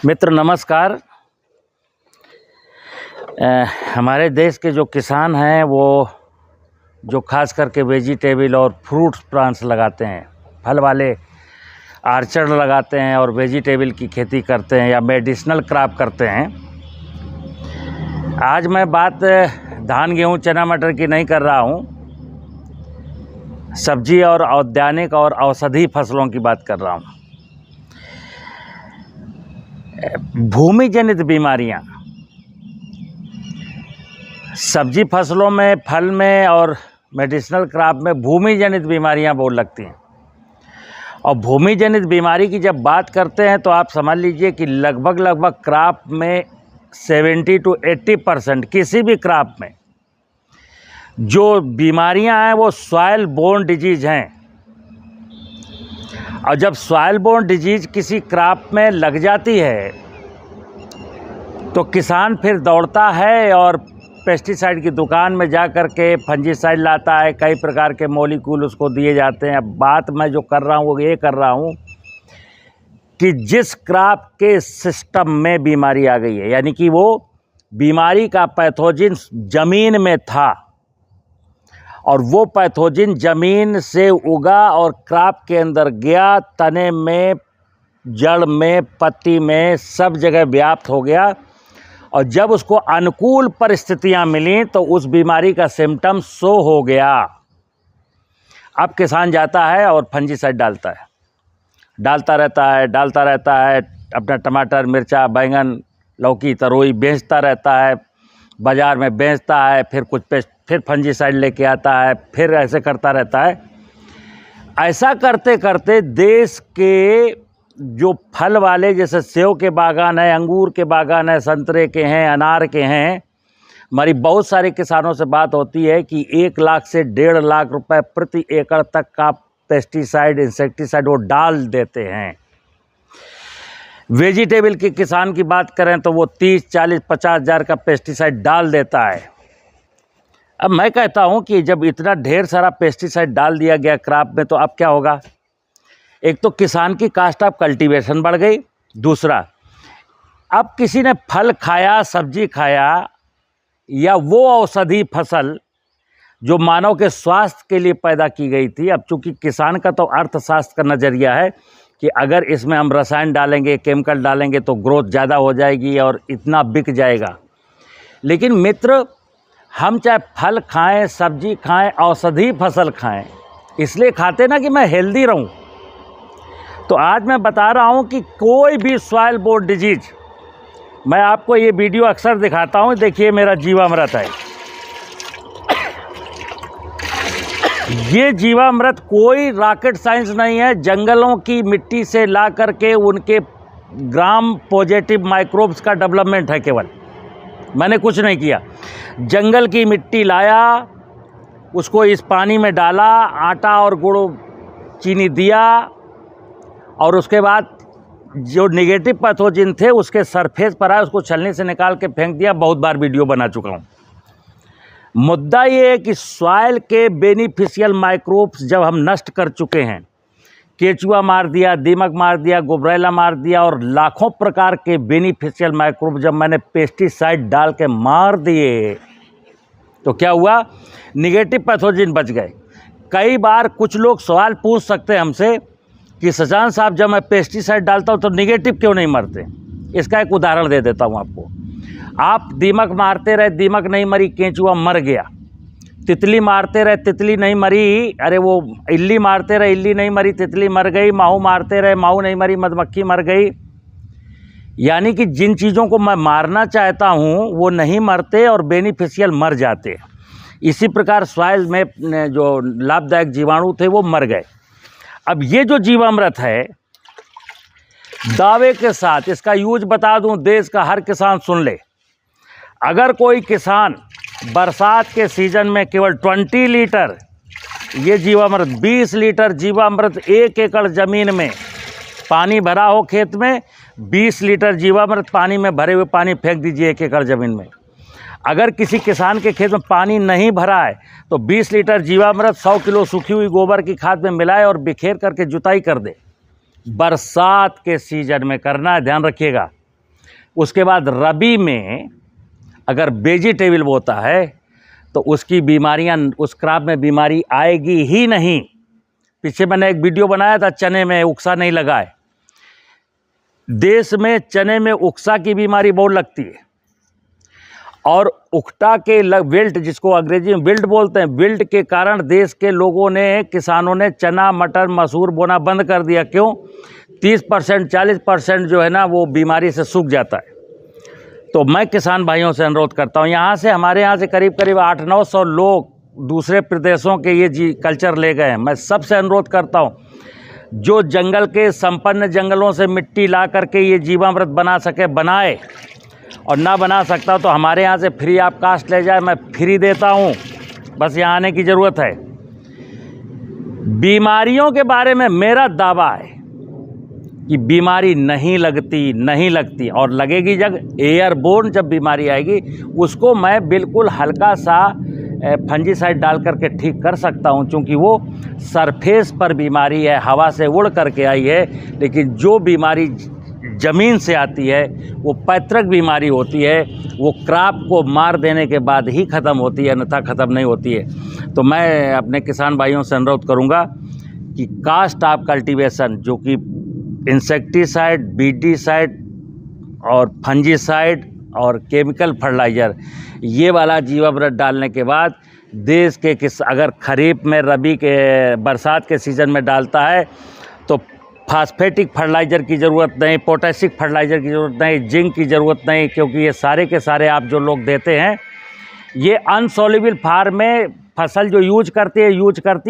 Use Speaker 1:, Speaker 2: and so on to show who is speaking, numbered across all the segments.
Speaker 1: मित्र नमस्कार। हमारे देश के जो किसान हैं वो जो खास करके वेजिटेबल और फ्रूट्स प्लांट्स लगाते हैं, फल वाले आर्चर्ड लगाते हैं और वेजिटेबल की खेती करते हैं या मेडिसिनल क्रॉप करते हैं। आज मैं बात धान गेहूँ चना मटर की नहीं कर रहा हूँ, सब्जी और औद्यानिक और औषधि फसलों की बात कर रहा हूँ। भूमि जनित बीमारियाँ सब्जी फसलों में, फल में और मेडिसिनल क्रॉप में भूमि जनित बीमारियाँ बहुत लगती हैं। और भूमि जनित बीमारी की जब बात करते हैं तो आप समझ लीजिए कि लगभग क्रॉप में 70 to 80% किसी भी क्रॉप में जो बीमारियां हैं वो सॉइल बोर्न डिजीज़ हैं। और जब सॉइल बोर्न डिजीज़ किसी क्रॉप में लग जाती है तो किसान फिर दौड़ता है और पेस्टिसाइड की दुकान में जा कर के फंजीसाइड लाता है, कई प्रकार के मॉलिक्यूल उसको दिए जाते हैं। अब बात मैं जो कर रहा हूँ वो ये कर रहा हूँ कि जिस क्रॉप के सिस्टम में बीमारी आ गई है, यानी कि वो बीमारी का पैथोजन ज़मीन में था और वो पैथोजन ज़मीन से उगा और क्रॉप के अंदर गया, तने में, जड़ में, पत्ती में, सब जगह व्याप्त हो गया। और जब उसको अनुकूल परिस्थितियां मिली तो उस बीमारी का सिम्टम शो हो गया। अब किसान जाता है और फंजीसाइड डालता रहता है अपना टमाटर, मिर्चा, बैंगन, लौकी, तरोई बेचता रहता है, बाज़ार में बेचता है, फिर फंजीसाइड लेके आता है, फिर ऐसे करता रहता है। ऐसा करते करते देश के जो फल वाले, जैसे सेव के बागान है, अंगूर के बागान है, संतरे के हैं, अनार के हैं, हमारी बहुत सारे किसानों से बात होती है कि 1 लाख से 1.5 लाख रुपए प्रति एकड़ तक का पेस्टिसाइड, इंसेक्टिसाइड वो डाल देते हैं। वेजिटेबल के किसान की बात करें तो वो 30, 40, 50 हज़ार का पेस्टिसाइड डाल देता है। अब मैं कहता हूं कि जब इतना ढेर सारा पेस्टिसाइड डाल दिया गया क्रॉप में तो अब क्या होगा? एक तो किसान की कास्ट ऑफ कल्टीवेशन बढ़ गई, दूसरा अब किसी ने फल खाया, सब्जी खाया या वो औषधि फसल जो मानव के स्वास्थ्य के लिए पैदा की गई थी, अब चूंकि किसान का तो अर्थशास्त्र का नज़रिया है कि अगर इसमें हम रसायन डालेंगे, केमिकल डालेंगे तो ग्रोथ ज़्यादा हो जाएगी और इतना बिक जाएगा। लेकिन मित्र, हम चाहे फल खाएं, सब्जी खाएं, औषधि फसल खाएं, इसलिए खाते ना कि मैं हेल्दी रहूं। तो आज मैं बता रहा हूं कि कोई भी सॉइल बोर्न डिजीज, मैं आपको ये वीडियो अक्सर दिखाता हूं, देखिए मेरा जीवामृत है। ये जीवामृत कोई रॉकेट साइंस नहीं है, जंगलों की मिट्टी से ला करके उनके ग्राम पॉजिटिव माइक्रोब्स का डेवलपमेंट है। केवल मैंने कुछ नहीं किया, जंगल की मिट्टी लाया, उसको इस पानी में डाला, आटा और गुड़ चीनी दिया और उसके बाद जो नेगेटिव पैथोजन थे उसके सरफेस पर आए, उसको छलनी से निकाल के फेंक दिया। बहुत बार वीडियो बना चुका हूँ। मुद्दा ये है कि सॉइल के बेनिफिशियल माइक्रोब्स जब हम नष्ट कर चुके हैं, केचुआ मार दिया, दीमक मार दिया, गुबरैला मार दिया और लाखों प्रकार के बेनिफिशियल माइक्रोब जब मैंने पेस्टिसाइड डाल के मार दिए तो क्या हुआ? निगेटिव पैथोजन बच गए। कई बार कुछ लोग सवाल पूछ सकते हैं हमसे कि सजान साहब, जब मैं पेस्टिसाइड डालता हूँ तो निगेटिव क्यों नहीं मरते? इसका एक उदाहरण दे देता हूँ आपको। आप दीमक मारते रहे, दीमक नहीं मरी, केंचुआ मर गया। तितली मारते रहे, तितली नहीं मरी, अरे वो इल्ली मारते रहे, इल्ली नहीं मरी, तितली मर गई। माहू मारते रहे, माहू नहीं मरी, मधुमक्खी मर गई। यानी कि जिन चीज़ों को मैं मारना चाहता हूँ वो नहीं मरते और बेनिफिशियल मर जाते। इसी प्रकार सॉइल में जो लाभदायक जीवाणु थे वो मर गए। अब ये जो जीवामृत है, दावे के साथ इसका यूज बता दूं, देश का हर किसान सुन ले। अगर कोई किसान बरसात के सीजन में केवल 20 लीटर ये जीवामृत, 20 लीटर जीवामृत 1 एकड़ ज़मीन में पानी भरा हो खेत में, 20 लीटर जीवामृत पानी में भरे हुए पानी फेंक दीजिए 1 एकड़ ज़मीन में। अगर किसी किसान के खेत में पानी नहीं भरा है तो 20 लीटर जीवामृत 100 किलो सूखी हुई गोबर की खाद में मिलाए और बिखेर करके जुताई कर दे। बरसात के सीजन में करना है, ध्यान रखिएगा। उसके बाद रबी में अगर वेजिटेबल बोता है तो उसकी बीमारियां, उस क्रॉप में बीमारी आएगी ही नहीं। पीछे मैंने एक वीडियो बनाया था, चने में उकसा नहीं लगा है। देश में चने में उकसा की बीमारी बहुत लगती है और उकटा के विल्ट, जिसको अंग्रेजी में विल्ट बोलते हैं, विल्ट के कारण देश के लोगों ने, किसानों ने चना मटर मसूर बोना बंद कर दिया। क्यों? 30% 40% जो है ना वो बीमारी से सूख जाता है। तो मैं किसान भाइयों से अनुरोध करता हूँ, यहाँ से, हमारे यहाँ से करीब करीब 800-900 लोग दूसरे प्रदेशों के ये कल्चर ले गए हैं। मैं सबसे अनुरोध करता हूँ, जो जंगल के संपन्न जंगलों से मिट्टी ला करके ये जीवामृत बना सके बनाए, और ना बना सकता तो हमारे यहाँ से फ्री ऑफ कास्ट ले जाए, मैं फ्री देता हूँ, बस यहाँ आने की ज़रूरत है। बीमारियों के बारे में मेरा दावा है कि बीमारी नहीं लगती और लगेगी जब एयरबोर्न जब बीमारी आएगी उसको मैं बिल्कुल हल्का सा फंजीसाइड डाल करके ठीक कर सकता हूं, क्योंकि वो सरफेस पर बीमारी है, हवा से उड़ करके आई है। लेकिन जो बीमारी ज़मीन से आती है वो पैतृक बीमारी होती है, वो क्रॉप को मार देने के बाद ही ख़त्म होती है, अन्यथा ख़त्म नहीं होती है। तो मैं अपने किसान भाइयों से अनुरोध करूंगा कि कास्ट ऑफ कल्टीवेशन, जो कि इंसेक्टिसाइड, बीटीसाइड और फंजीसाइड और केमिकल फर्टिलाइज़र, ये वाला जीवामृत डालने के बाद देश के अगर खरीफ में, रबी के, बरसात के सीज़न में डालता है तो फास्फेटिक फर्टिलाइज़र की ज़रूरत नहीं, पोटेशिक फर्टिलाइज़र की ज़रूरत नहीं, जिंक की ज़रूरत नहीं, क्योंकि ये सारे के सारे आप जो लोग देते हैं ये अनसॉल्युबल फार्म में फसल जो यूज करती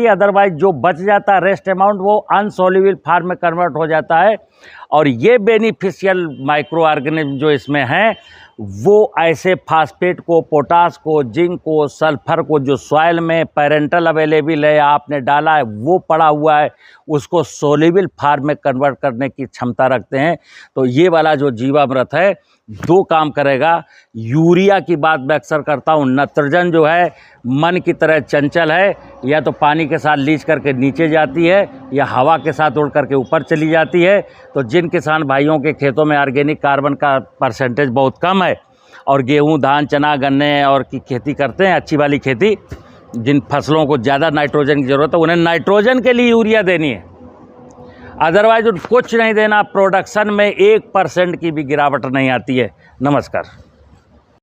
Speaker 1: है, अदरवाइज जो बच जाता है रेस्ट अमाउंट वो अनसॉल्युबल फार्म में कन्वर्ट हो जाता है। और ये बेनिफिशियल माइक्रो ऑर्गेनिज्म जो इसमें हैं वो ऐसे फास्फेट को, पोटास को, जिंक को, सल्फर को, जो सॉइल में पेरेंटल अवेलेबल है, आपने डाला है, वो पड़ा हुआ है, उसको सोल्युबल फार्म में कन्वर्ट करने की क्षमता रखते हैं। तो ये वाला जो जीवामृत है 2 काम करेगा। यूरिया की बात मैं अक्सर करता हूँ, नाइट्रोजन जो है मन की तरह चंचल है, या तो पानी के साथ लीच करके नीचे जाती है या हवा के साथ उड़ करके ऊपर चली जाती है। तो जिन किसान भाइयों के खेतों में ऑर्गेनिक कार्बन का परसेंटेज बहुत कम है और गेहूं, धान, चना, गन्ने और की खेती करते हैं, अच्छी वाली खेती, जिन फसलों को ज़्यादा नाइट्रोजन की ज़रूरत है, उन्हें नाइट्रोजन के लिए यूरिया देनी है, अदरवाइज कुछ नहीं देना। प्रोडक्शन में 1% की भी गिरावट नहीं आती है। नमस्कार।